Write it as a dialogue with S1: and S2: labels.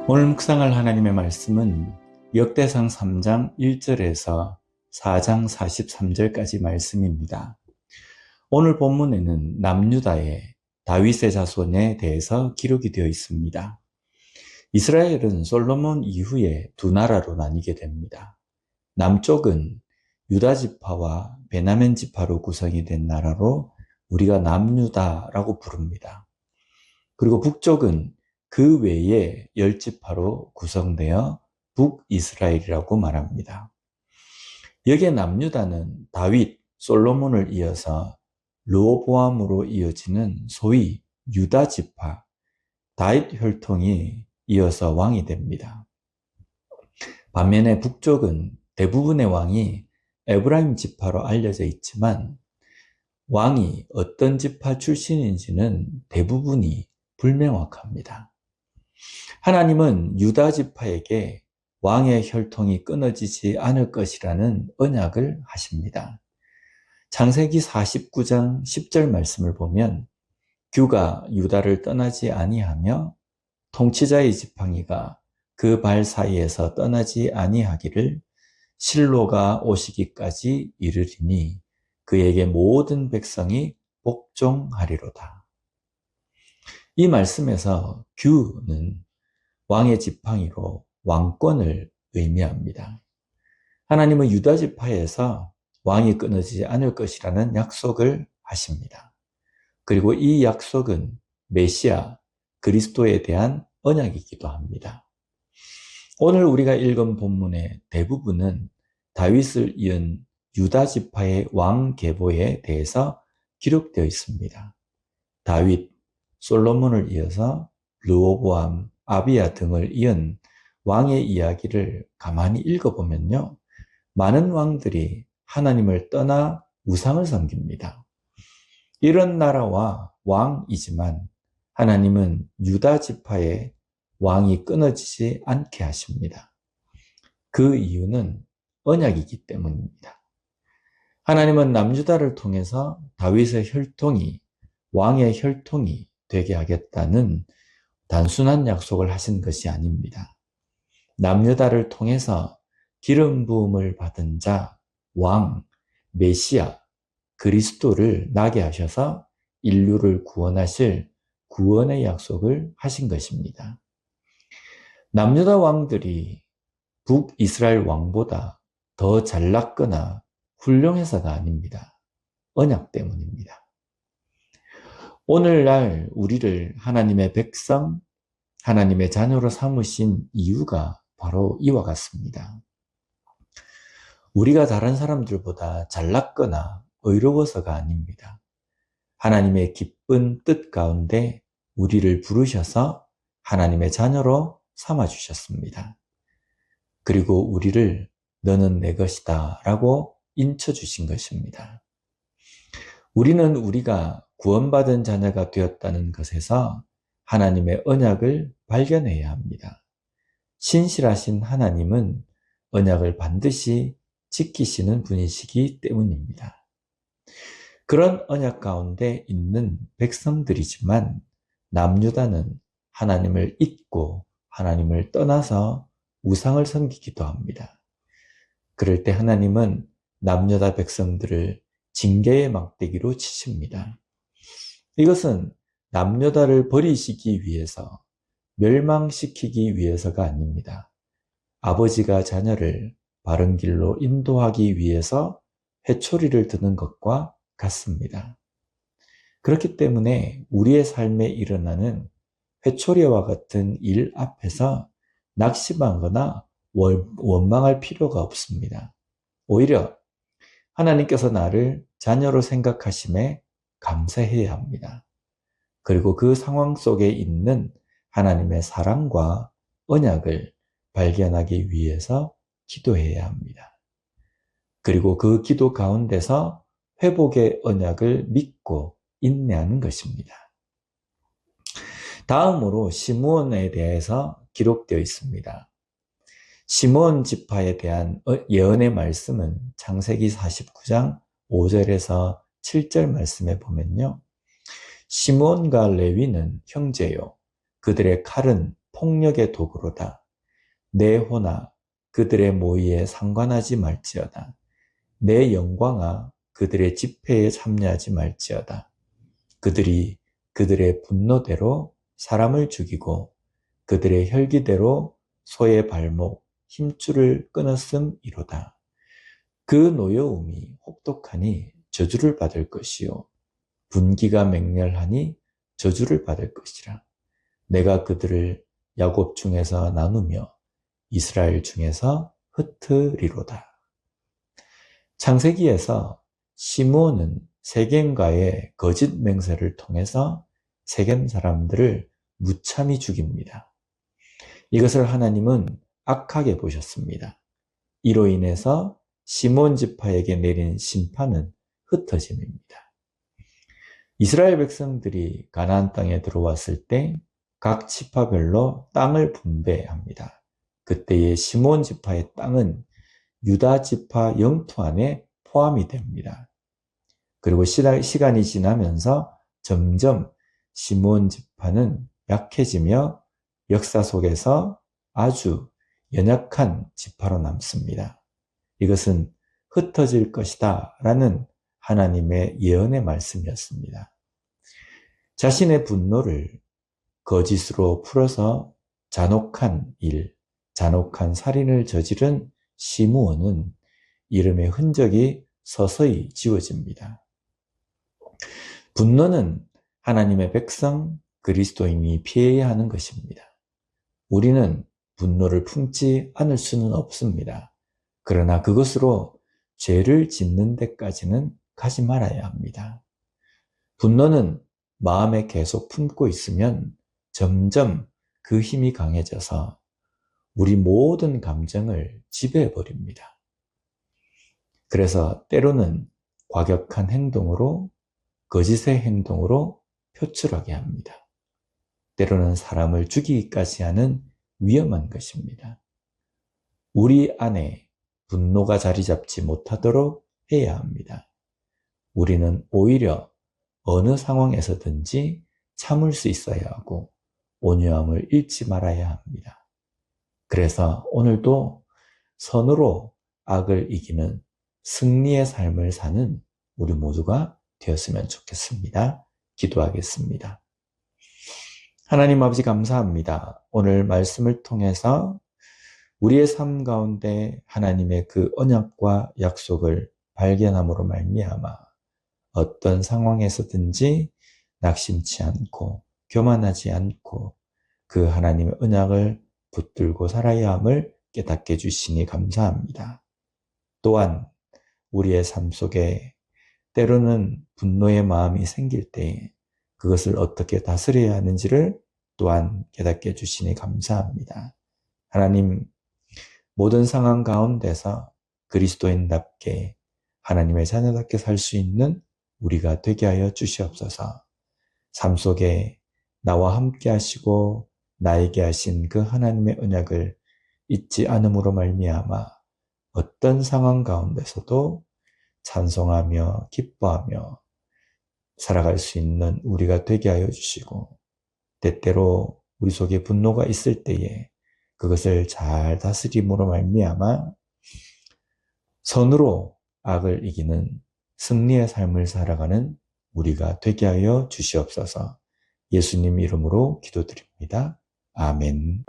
S1: 오늘 묵상할 하나님의 말씀은 역대상 3장 1절에서 4장 43절까지 말씀입니다. 오늘 본문에는 남유다의 다윗의 자손에 대해서 기록이 되어 있습니다. 이스라엘은 솔로몬 이후에 두 나라로 나뉘게 됩니다. 남쪽은 유다 지파와 베냐민 지파로 구성이 된 나라로 우리가 남유다라고 부릅니다. 그리고 북쪽은 그 외에 10지파로 구성되어 북이스라엘이라고 말합니다. 여기에 남유다는 다윗, 솔로몬을 이어서 르호보암으로 이어지는 소위 유다 지파, 다윗 혈통이 이어서 왕이 됩니다. 반면에 북쪽은 대부분의 왕이 에브라임 지파로 알려져 있지만 왕이 어떤 지파 출신인지는 대부분이 불명확합니다. 하나님은 유다 지파에게 왕의 혈통이 끊어지지 않을 것이라는 언약을 하십니다. 창세기 49장 10절 말씀을 보면 규가 유다를 떠나지 아니하며 통치자의 지팡이가 그 발 사이에서 떠나지 아니하기를 실로가 오시기까지 이르리니 그에게 모든 백성이 복종하리로다. 이 말씀에서 규는 왕의 지팡이로 왕권을 의미합니다. 하나님은 유다 지파에서 왕이 끊어지지 않을 것이라는 약속을 하십니다. 그리고 이 약속은 메시아 그리스도에 대한 언약이기도 합니다. 오늘 우리가 읽은 본문의 대부분은 다윗을 이은 유다 지파의 왕 계보에 대해서 기록되어 있습니다. 다윗, 솔로몬을 이어서 르호보암, 아비야 등을 이은 왕의 이야기를 가만히 읽어보면요, 많은 왕들이 하나님을 떠나 우상을 섬깁니다. 이런 나라와 왕이지만 하나님은 유다 지파의 왕이 끊어지지 않게 하십니다. 그 이유는 언약이기 때문입니다. 하나님은 남유다를 통해서 다윗의 혈통이 왕의 혈통이 되게 하겠다는 단순한 약속을 하신 것이 아닙니다. 남유다를 통해서 기름 부음을 받은 자, 왕, 메시아, 그리스도를 나게 하셔서 인류를 구원하실 구원의 약속을 하신 것입니다. 남유다 왕들이 북이스라엘 왕보다 더 잘났거나 훌륭해서가 아닙니다. 언약 때문입니다. 오늘날 우리를 하나님의 백성, 하나님의 자녀로 삼으신 이유가 바로 이와 같습니다. 우리가 다른 사람들보다 잘났거나 의로워서가 아닙니다. 하나님의 기쁜 뜻 가운데 우리를 부르셔서 하나님의 자녀로 삼아주셨습니다. 그리고 우리를 너는 내 것이다 라고 인쳐주신 것입니다. 우리는 우리가 구원받은 자녀가 되었다는 것에서 하나님의 언약을 발견해야 합니다. 신실하신 하나님은 언약을 반드시 지키시는 분이시기 때문입니다. 그런 언약 가운데 있는 백성들이지만 남유다는 하나님을 잊고 하나님을 떠나서 우상을 섬기기도 합니다. 그럴 때 하나님은 남유다 백성들을 징계의 막대기로 치십니다. 이것은 남유다를 버리시기 위해서, 멸망시키기 위해서가 아닙니다. 아버지가 자녀를 바른 길로 인도하기 위해서 회초리를 드는 것과 같습니다. 그렇기 때문에 우리의 삶에 일어나는 회초리와 같은 일 앞에서 낙심하거나 원망할 필요가 없습니다. 오히려 하나님께서 나를 자녀로 생각하심에 감사해야 합니다. 그리고 그 상황 속에 있는 하나님의 사랑과 언약을 발견하기 위해서 기도해야 합니다. 그리고 그 기도 가운데서 회복의 언약을 믿고 인내하는 것입니다. 다음으로 시므온에 대해서 기록되어 있습니다. 시므온 지파에 대한 예언의 말씀은 창세기 49장 5절에서 7절 말씀에 보면요, 시므온과 레위는 형제요, 그들의 칼은 폭력의 도구로다. 내 호나 그들의 모의에 상관하지 말지어다. 내 영광아 그들의 집회에 참여하지 말지어다. 그들이 그들의 분노대로 사람을 죽이고 그들의 혈기대로 소의 발목, 힘줄을 끊었음이로다. 그 노여움이 혹독하니 저주를 받을 것이요 분기가 맹렬하니 저주를 받을 것이라. 내가 그들을 야곱 중에서 나누며 이스라엘 중에서 흩으리로다. 창세기에서 시므온은 세겜과의 거짓 맹세를 통해서 세겜 사람들을 무참히 죽입니다. 이것을 하나님은 악하게 보셨습니다. 이로 인해서 시므온 지파에게 내린 심판은 흩어짐입니다. 이스라엘 백성들이 가나안 땅에 들어왔을 때 각 지파별로 땅을 분배합니다. 그때의 시므온 지파의 땅은 유다 지파 영토 안에 포함이 됩니다. 그리고 시간이 지나면서 점점 시므온 지파는 약해지며 역사 속에서 아주 연약한 지파로 남습니다. 이것은 흩어질 것이다 라는 하나님의 예언의 말씀이었습니다. 자신의 분노를 거짓으로 풀어서 잔혹한 일, 잔혹한 살인을 저지른 시므온은 이름의 흔적이 서서히 지워집니다. 분노는 하나님의 백성, 그리스도인이 피해야 하는 것입니다. 우리는 분노를 품지 않을 수는 없습니다. 그러나 그것으로 죄를 짓는 데까지는 가지 말아야 합니다. 분노는 마음에 계속 품고 있으면 점점 그 힘이 강해져서 우리 모든 감정을 지배해버립니다. 그래서 때로는 과격한 행동으로, 거짓의 행동으로 표출하게 합니다. 때로는 사람을 죽이기까지 하는 위험한 것입니다. 우리 안에 분노가 자리 잡지 못하도록 해야 합니다. 우리는 오히려 어느 상황에서든지 참을 수 있어야 하고 온유함을 잃지 말아야 합니다. 그래서 오늘도 선으로 악을 이기는 승리의 삶을 사는 우리 모두가 되었으면 좋겠습니다. 기도하겠습니다. 하나님 아버지 감사합니다. 오늘 말씀을 통해서 우리의 삶 가운데 하나님의 그 언약과 약속을 발견함으로 말미암아 어떤 상황에서든지 낙심치 않고 교만하지 않고 그 하나님의 언약을 붙들고 살아야 함을 깨닫게 해주시니 감사합니다. 또한 우리의 삶 속에 때로는 분노의 마음이 생길 때 그것을 어떻게 다스려야 하는지를 또한 깨닫게 해주시니 감사합니다. 하나님, 모든 상황 가운데서 그리스도인답게 하나님의 자녀답게 살 수 있는 우리가 되게 하여 주시옵소서. 삶 속에 나와 함께 하시고 나에게 하신 그 하나님의 언약을 잊지 않음으로 말미암아 어떤 상황 가운데서도 찬송하며 기뻐하며 살아갈 수 있는 우리가 되게 하여 주시고, 때때로 우리 속에 분노가 있을 때에 그것을 잘 다스림으로 말미암아 선으로 악을 이기는 승리의 삶을 살아가는 우리가 되게 하여 주시옵소서. 예수님 이름으로 기도드립니다. 아멘.